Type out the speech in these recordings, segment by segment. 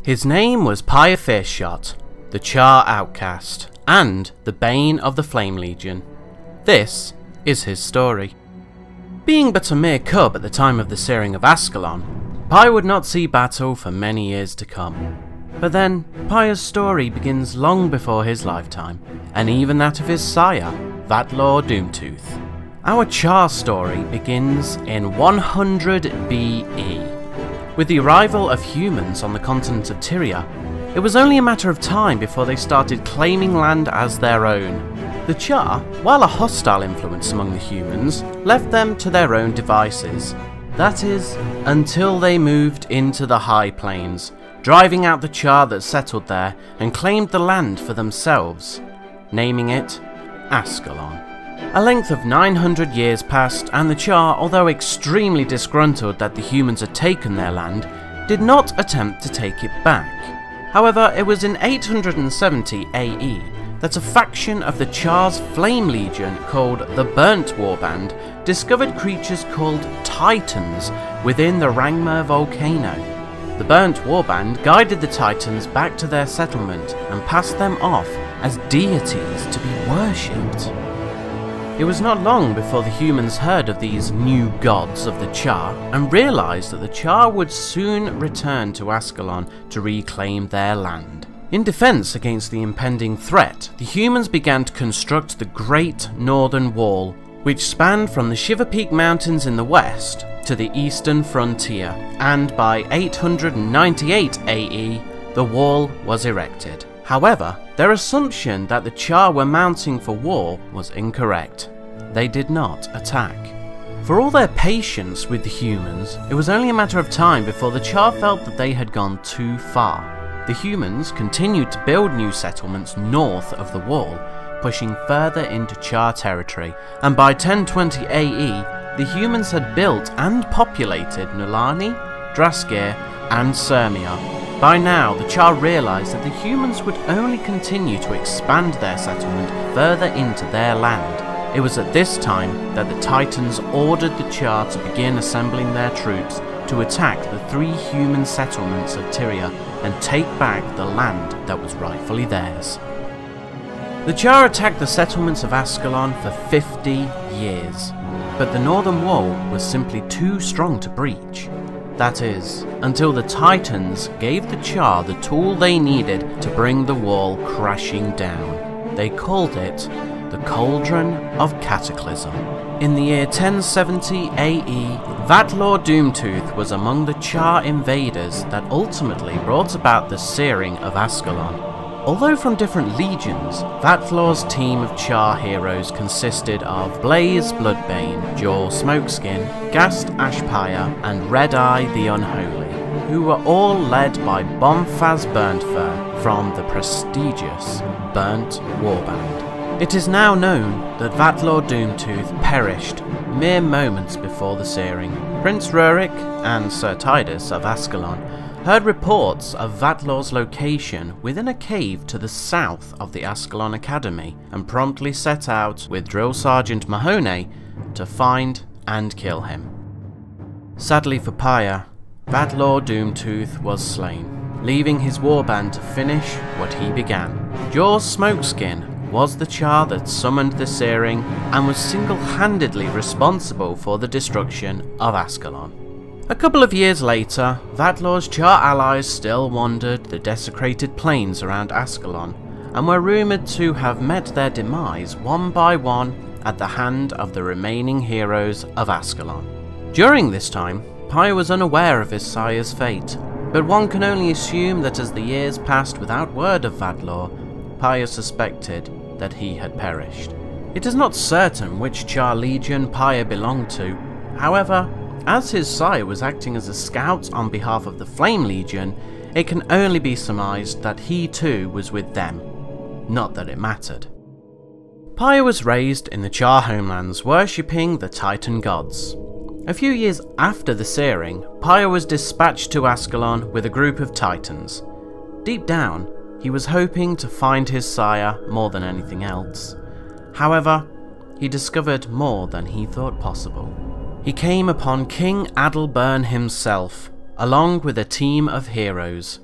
His name was Pyre Fierceshot, the Charr outcast, and the bane of the Flame Legion. This is his story. Being but a mere cub at the time of the searing of Ascalon, Pyre would not see battle for many years to come. But then, Pyre's story begins long before his lifetime, and even that of his sire, Vatlar Doomtooth. Our Charr story begins in 100 BE. With the arrival of humans on the continent of Tyria, it was only a matter of time before they started claiming land as their own. The Charr, while a hostile influence among the humans, left them to their own devices. That is, until they moved into the High Plains, driving out the Charr that settled there and claimed the land for themselves, naming it Ascalon. A length of 900 years passed, and the Charr, although extremely disgruntled that the humans had taken their land, did not attempt to take it back. However, it was in 870 AE that a faction of the Charr's Flame Legion called the Burnt Warband discovered creatures called Titans within the Rangmur volcano. The Burnt Warband guided the Titans back to their settlement and passed them off as deities to be worshipped. It was not long before the humans heard of these new gods of the Charr and realised that the Charr would soon return to Ascalon to reclaim their land. In defence against the impending threat, the humans began to construct the Great Northern Wall, which spanned from the Shiver Peak Mountains in the west to the eastern frontier, and by 898 AE, the wall was erected. However, their assumption that the Charr were mounting for war was incorrect. They did not attack. For all their patience with the humans, it was only a matter of time before the Charr felt that they had gone too far. The humans continued to build new settlements north of the wall, pushing further into Charr territory, and by 1020 AE, the humans had built and populated Nulani, Draskir, and Sirmia. By now, the Charr realised that the humans would only continue to expand their settlement further into their land. It was at this time that the Titans ordered the Charr to begin assembling their troops to attack the 3 human settlements of Tyria and take back the land that was rightfully theirs. The Charr attacked the settlements of Ascalon for 50 years, but the northern wall was simply too strong to breach. That is, until the Titans gave the Charr the tool they needed to bring the wall crashing down. They called it the Cauldron of Cataclysm. In the year 1070 AE, Vatlar Doomtooth was among the Charr invaders that ultimately brought about the searing of Ascalon. Although from different legions, Vatlar's team of Charr heroes consisted of Blaze Bloodbane, Jaw Smokeskin, Gast Ashpire, and Red-Eye the Unholy, who were all led by Bonfaz Burntfur from the prestigious Burnt Warband. It is now known that Vatlar Doomtooth perished mere moments before the searing. Prince Rurik and Sir Tidus of Ascalon heard reports of Vatlar's location within a cave to the south of the Ascalon Academy and promptly set out with Drill Sergeant Mahoney to find and kill him. Sadly for Pyre, Vatlar Doomtooth was slain, leaving his warband to finish what he began. Jaw Smokeskin was the Charr that summoned the searing and was single-handedly responsible for the destruction of Ascalon. A couple of years later, Vatlar's Charr allies still wandered the desecrated plains around Ascalon and were rumoured to have met their demise one by one at the hand of the remaining heroes of Ascalon. During this time, Pyre was unaware of his sire's fate, but one can only assume that as the years passed without word of Vatlar, Pyre suspected that he had perished. It is not certain which Charr legion Pyre belonged to. However, as his sire was acting as a scout on behalf of the Flame Legion, it can only be surmised that he too was with them. Not that it mattered. Pyre was raised in the Charr homelands, worshipping the Titan gods. A few years after the searing, Pyre was dispatched to Ascalon with a group of Titans. Deep down, he was hoping to find his sire more than anything else. However, he discovered more than he thought possible. He came upon King Adalbern himself, along with a team of heroes.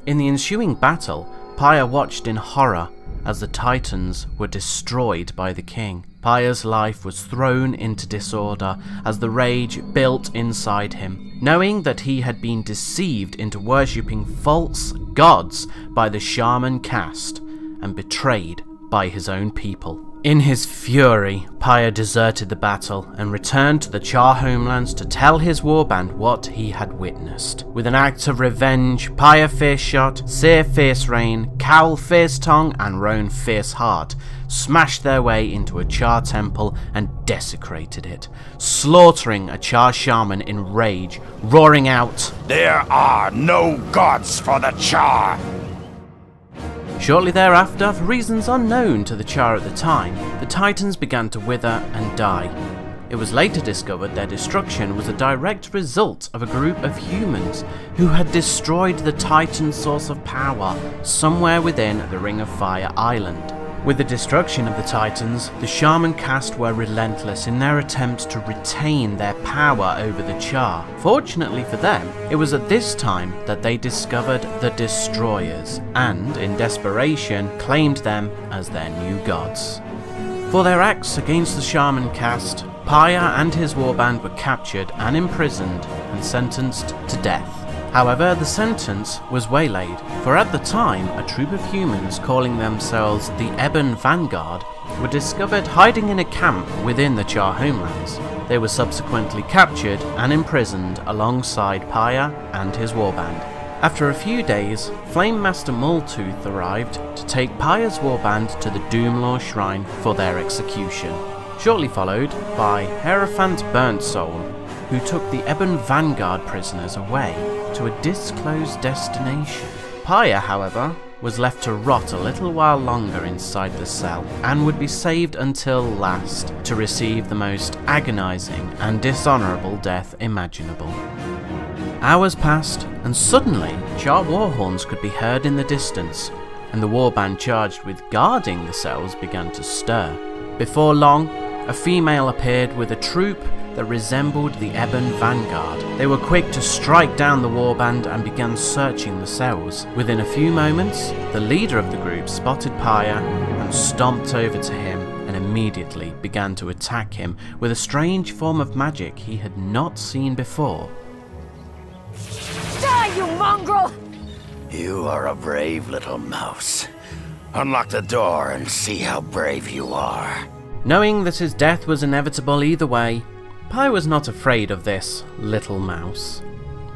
In the ensuing battle, Pyre watched in horror as the Titans were destroyed by the king. Pyre's life was thrown into disorder as the rage built inside him, knowing that he had been deceived into worshipping false gods by the shaman caste and betrayed by his own people. In his fury, Pyre deserted the battle and returned to the Char homelands to tell his warband what he had witnessed. With an act of revenge, Pyre Fierceshot, Seer Fiercerain, Cowl Fiercetongue and Roan Fierceheart smashed their way into a Char temple and desecrated it, slaughtering a Char shaman in rage, roaring out, "There are no gods for the Char!" Shortly thereafter, for reasons unknown to the Char at the time, the Titans began to wither and die. It was later discovered their destruction was a direct result of a group of humans who had destroyed the Titan source of power somewhere within the Ring of Fire Island. With the destruction of the Titans, the Shaman caste were relentless in their attempt to retain their power over the Char. Fortunately for them, it was at this time that they discovered the Destroyers, and in desperation claimed them as their new gods. For their acts against the Shaman caste, Pyre and his warband were captured and imprisoned and sentenced to death. However, the sentence was waylaid, for at the time a troop of humans calling themselves the Ebon Vanguard were discovered hiding in a camp within the Char homelands. They were subsequently captured and imprisoned alongside Pyre and his warband. After a few days, Flame Master Multooth arrived to take Pyre's warband to the Doomlore Shrine for their execution, shortly followed by Hierophant Burntsoul, who took the Ebon Vanguard prisoners away to a disclosed destination. Pyre, however, was left to rot a little while longer inside the cell, and would be saved until last to receive the most agonizing and dishonorable death imaginable. Hours passed, and suddenly Char warhorns could be heard in the distance, and the warband charged with guarding the cells began to stir. Before long, a female appeared with a troop that resembled the Ebon Vanguard. They were quick to strike down the warband and began searching the cells. Within a few moments, the leader of the group spotted Pyre and stomped over to him and immediately began to attack him with a strange form of magic he had not seen before. Die, you mongrel! You are a brave little mouse. Unlock the door and see how brave you are. Knowing that his death was inevitable either way, Pyre was not afraid of this little mouse,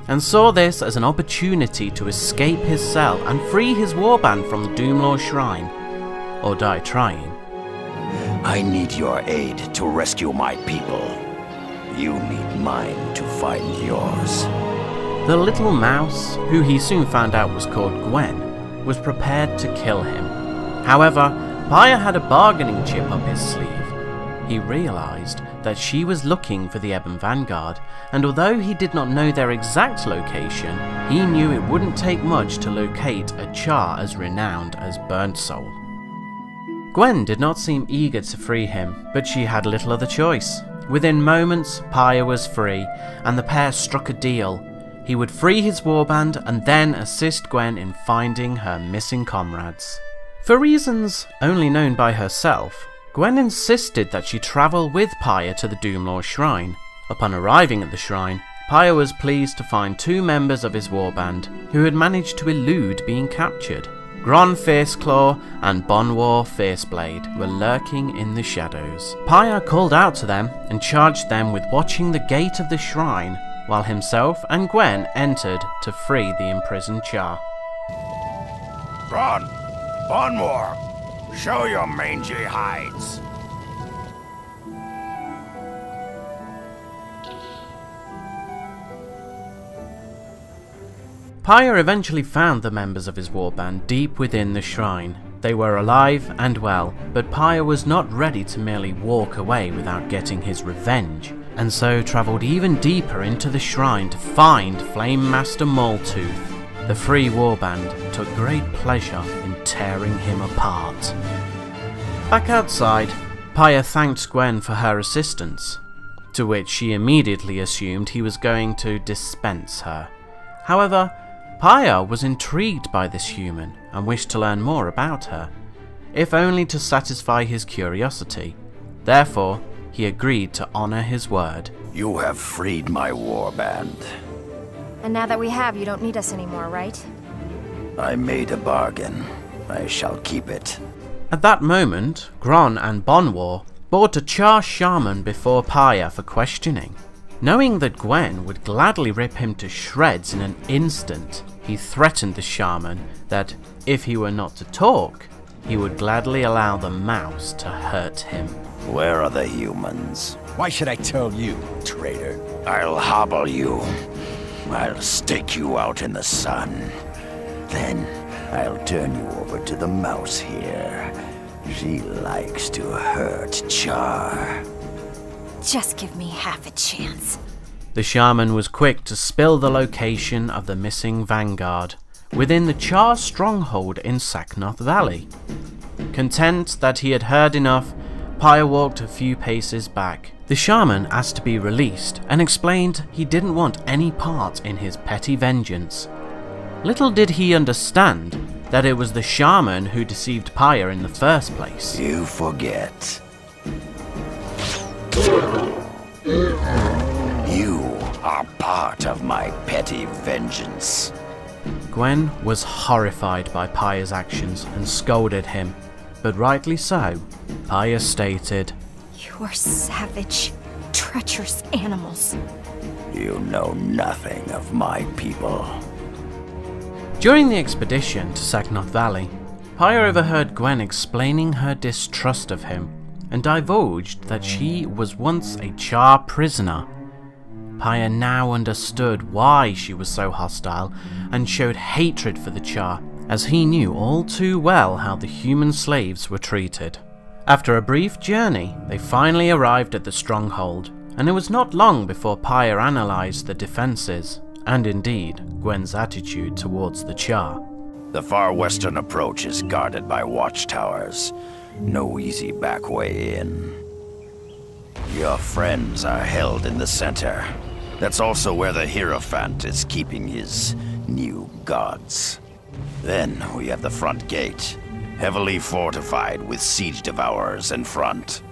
and saw this as an opportunity to escape his cell and free his warband from the Doomlore Shrine, or die trying. I need your aid to rescue my people. You need mine to find yours. The little mouse, who he soon found out was called Gwen, was prepared to kill him. However, Pyre had a bargaining chip up his sleeve. He realised that she was looking for the Ebon Vanguard, and although he did not know their exact location, he knew it wouldn't take much to locate a Char as renowned as Burntsoul. Gwen did not seem eager to free him, but she had little other choice. Within moments, Pyre was free, and the pair struck a deal. He would free his warband and then assist Gwen in finding her missing comrades. For reasons only known by herself, Gwen insisted that she travel with Pyre to the Doomlore Shrine. Upon arriving at the shrine, Pyre was pleased to find two members of his warband who had managed to elude being captured. Gron Fierceclaw and Bonwar Fierceblade were lurking in the shadows. Pyre called out to them and charged them with watching the gate of the shrine, while himself and Gwen entered to free the imprisoned Char. Gron, Bonwar, show your mangy hides. Pyre eventually found the members of his warband deep within the shrine. They were alive and well, but Pyre was not ready to merely walk away without getting his revenge, and so travelled even deeper into the shrine to find Flame Master Multooth. The free warband took great pleasure in tearing him apart. Back outside, Pyre thanked Gwen for her assistance, to which she immediately assumed he was going to dispense her. However, Pyre was intrigued by this human and wished to learn more about her, if only to satisfy his curiosity. Therefore, he agreed to honor his word. You have freed my warband. And now that we have, you don't need us anymore, right? I made a bargain. I shall keep it. At that moment, Gron and Bonwar brought a Char shaman before Pyre for questioning. Knowing that Gwen would gladly rip him to shreds in an instant, he threatened the shaman that if he were not to talk, he would gladly allow the mouse to hurt him. Where are the humans? Why should I tell you, traitor? I'll hobble you. I'll stake you out in the sun. Then I'll turn you over to the mouse here. She likes to hurt Char. Just give me half a chance. The shaman was quick to spill the location of the missing vanguard within the Char stronghold in Saknoth Valley. Content that he had heard enough, Pyre walked a few paces back. The shaman asked to be released and explained he didn't want any part in his petty vengeance. Little did he understand that it was the shaman who deceived Pyre in the first place. You forget. You are part of my petty vengeance. Gwen was horrified by Pyre's actions and scolded him, but rightly so. Pyre stated, You are savage, treacherous animals. You know nothing of my people. During the expedition to Saknoth Valley, Pyre overheard Gwen explaining her distrust of him and divulged that she was once a Char prisoner. Pyre now understood why she was so hostile and showed hatred for the Char, as he knew all too well how the human slaves were treated. After a brief journey, they finally arrived at the stronghold, and it was not long before Pyre analysed the defences, and indeed Gwen's attitude towards the Char. The far western approach is guarded by watchtowers. No easy back way in. Your friends are held in the center. That's also where the Hierophant is keeping his new gods. Then we have the front gate, heavily fortified with siege devourers in front.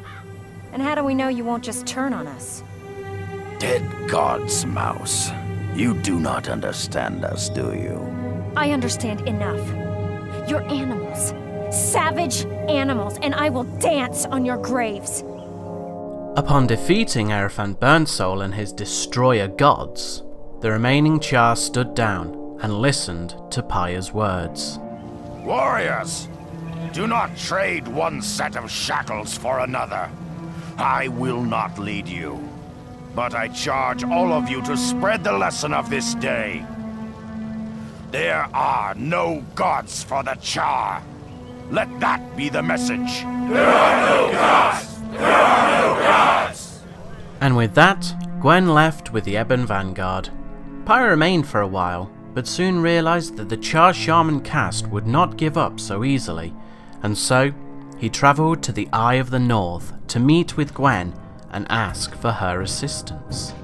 And how do we know you won't just turn on us? Dead gods, Mouse. You do not understand us, do you? I understand enough. You're animals. Savage animals, and I will dance on your graves. Upon defeating Hierophant Burnsoul and his destroyer gods, the remaining Char stood down and listened to Pyre's words. Warriors, do not trade one set of shackles for another. I will not lead you, but I charge all of you to spread the lesson of this day. There are no gods for the Char. Let that be the message. There are no gods! There are no gods! And with that, Gwen left with the Ebon Vanguard. Pyre remained for a while, but soon realised that the Char Shaman caste would not give up so easily, and so he travelled to the Eye of the North to meet with Gwen and ask for her assistance.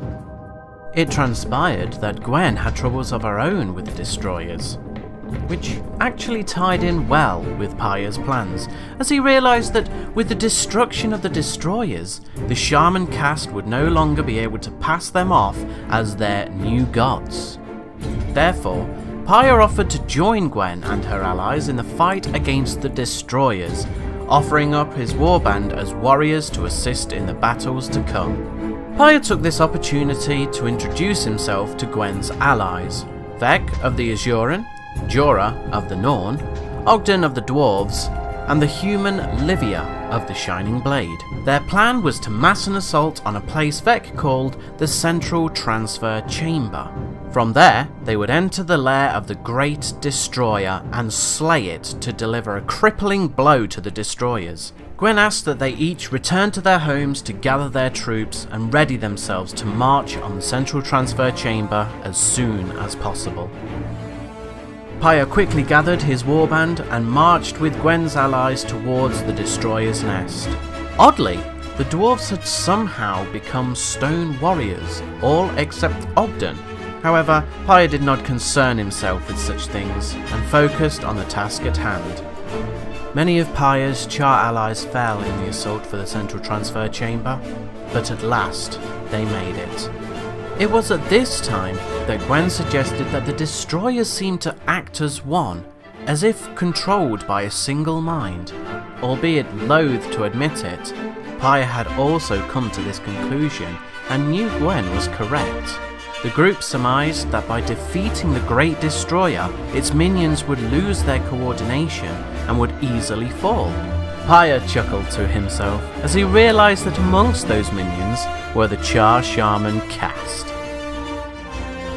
It transpired that Gwen had troubles of her own with the destroyers, which actually tied in well with Pyre's plans, as he realised that with the destruction of the destroyers, the shaman caste would no longer be able to pass them off as their new gods. Therefore, Pyre offered to join Gwen and her allies in the fight against the destroyers, offering up his warband as warriors to assist in the battles to come. Pyre took this opportunity to introduce himself to Gwen's allies, Vek of the Azuran, Jorah of the Norn, Ogden of the Dwarves, and the human Livia of the Shining Blade. Their plan was to mass an assault on a place Vek called the Central Transfer Chamber. From there, they would enter the lair of the Great Destroyer and slay it to deliver a crippling blow to the destroyers. Gwen asked that they each return to their homes to gather their troops and ready themselves to march on the Central Transfer Chamber as soon as possible. Pyre quickly gathered his warband and marched with Gwen's allies towards the Destroyer's nest. Oddly, the dwarves had somehow become stone warriors, all except Ogden, However, Pyre did not concern himself with such things, and focused on the task at hand. Many of Pyre's Char allies fell in the assault for the central transfer chamber, but at last they made it. It was at this time that Gwen suggested that the destroyers seemed to act as one, as if controlled by a single mind. Albeit loath to admit it, Pyre had also come to this conclusion and knew Gwen was correct. The group surmised that by defeating the Great Destroyer, its minions would lose their coordination and would easily fall. Pyre chuckled to himself as he realised that amongst those minions were the Char Shaman caste.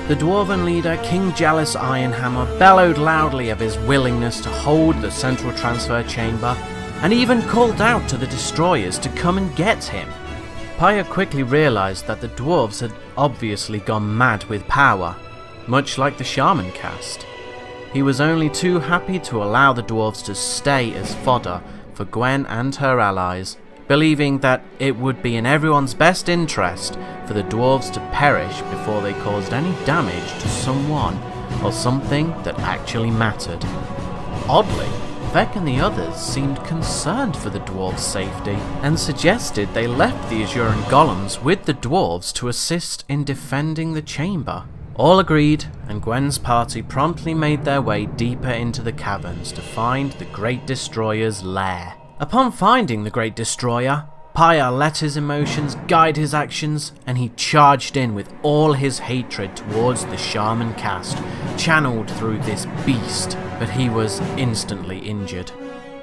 The dwarven leader, King Jealous Ironhammer, bellowed loudly of his willingness to hold the central transfer chamber, and even called out to the destroyers to come and get him. Pyre quickly realised that the dwarves had obviously gone mad with power, much like the Shaman caste. He was only too happy to allow the dwarves to stay as fodder for Gwen and her allies, believing that it would be in everyone's best interest for the dwarves to perish before they caused any damage to someone or something that actually mattered. Oddly, Vec and the others seemed concerned for the dwarves' safety and suggested they left the Azuran golems with the dwarves to assist in defending the chamber. All agreed, and Gwen's party promptly made their way deeper into the caverns to find the Great Destroyer's lair. Upon finding the Great Destroyer, Pyre let his emotions guide his actions, and he charged in with all his hatred towards the Shaman caste, channeled through this beast, but he was instantly injured.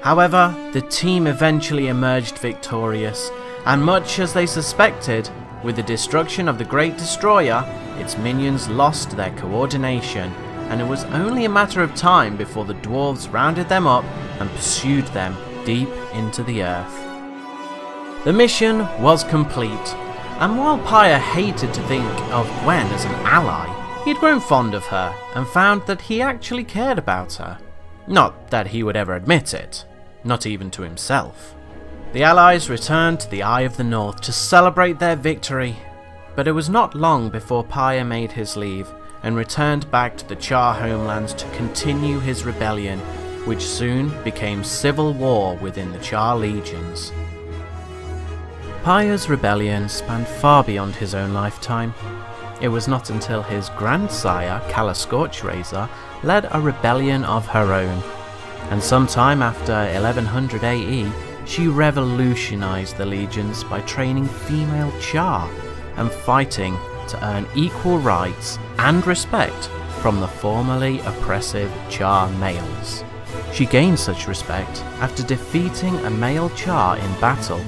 However, the team eventually emerged victorious, and much as they suspected, with the destruction of the Great Destroyer, its minions lost their coordination, and it was only a matter of time before the dwarves rounded them up and pursued them deep into the earth. The mission was complete, and while Pyre hated to think of Gwen as an ally, he'd grown fond of her and found that he actually cared about her. Not that he would ever admit it, not even to himself. The allies returned to the Eye of the North to celebrate their victory, but it was not long before Pyre made his leave and returned back to the Char homelands to continue his rebellion, which soon became civil war within the Char legions. Pyre's rebellion spanned far beyond his own lifetime. It was not until his grandsire, Kala Scorchrazor, led a rebellion of her own, and sometime after 1100 AE, she revolutionized the legions by training female Char and fighting to earn equal rights and respect from the formerly oppressive Char males. She gained such respect after defeating a male Char in battle,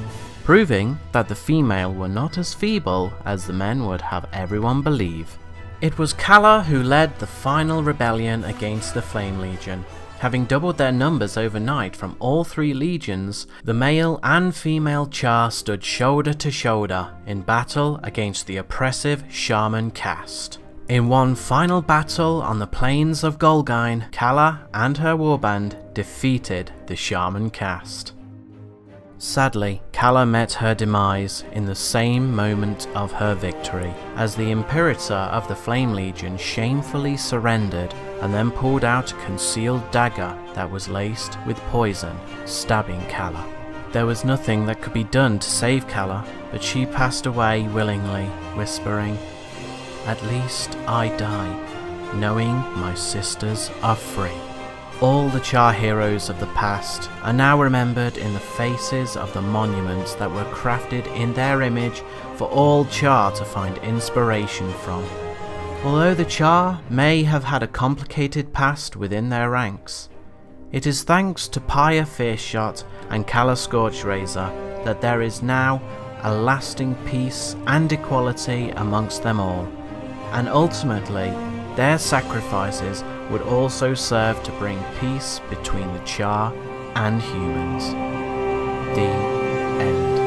proving that the female were not as feeble as the men would have everyone believe. It was Kala who led the final rebellion against the Flame Legion. Having doubled their numbers overnight from all three legions, the male and female Char stood shoulder to shoulder in battle against the oppressive Shaman caste. In one final battle on the plains of Golgine, Kala and her warband defeated the Shaman caste. Sadly, Kala met her demise in the same moment of her victory, as the Imperator of the Flame Legion shamefully surrendered and then pulled out a concealed dagger that was laced with poison, stabbing Kala. There was nothing that could be done to save Kala, but she passed away willingly, whispering, "At least I die, knowing my sisters are free." All the Char heroes of the past are now remembered in the faces of the monuments that were crafted in their image for all Char to find inspiration from. Although the Char may have had a complicated past within their ranks, it is thanks to Pyre Fierceshot and Kala Scorchrazor that there is now a lasting peace and equality amongst them all, and ultimately their sacrifices would also serve to bring peace between the Char and humans. The end.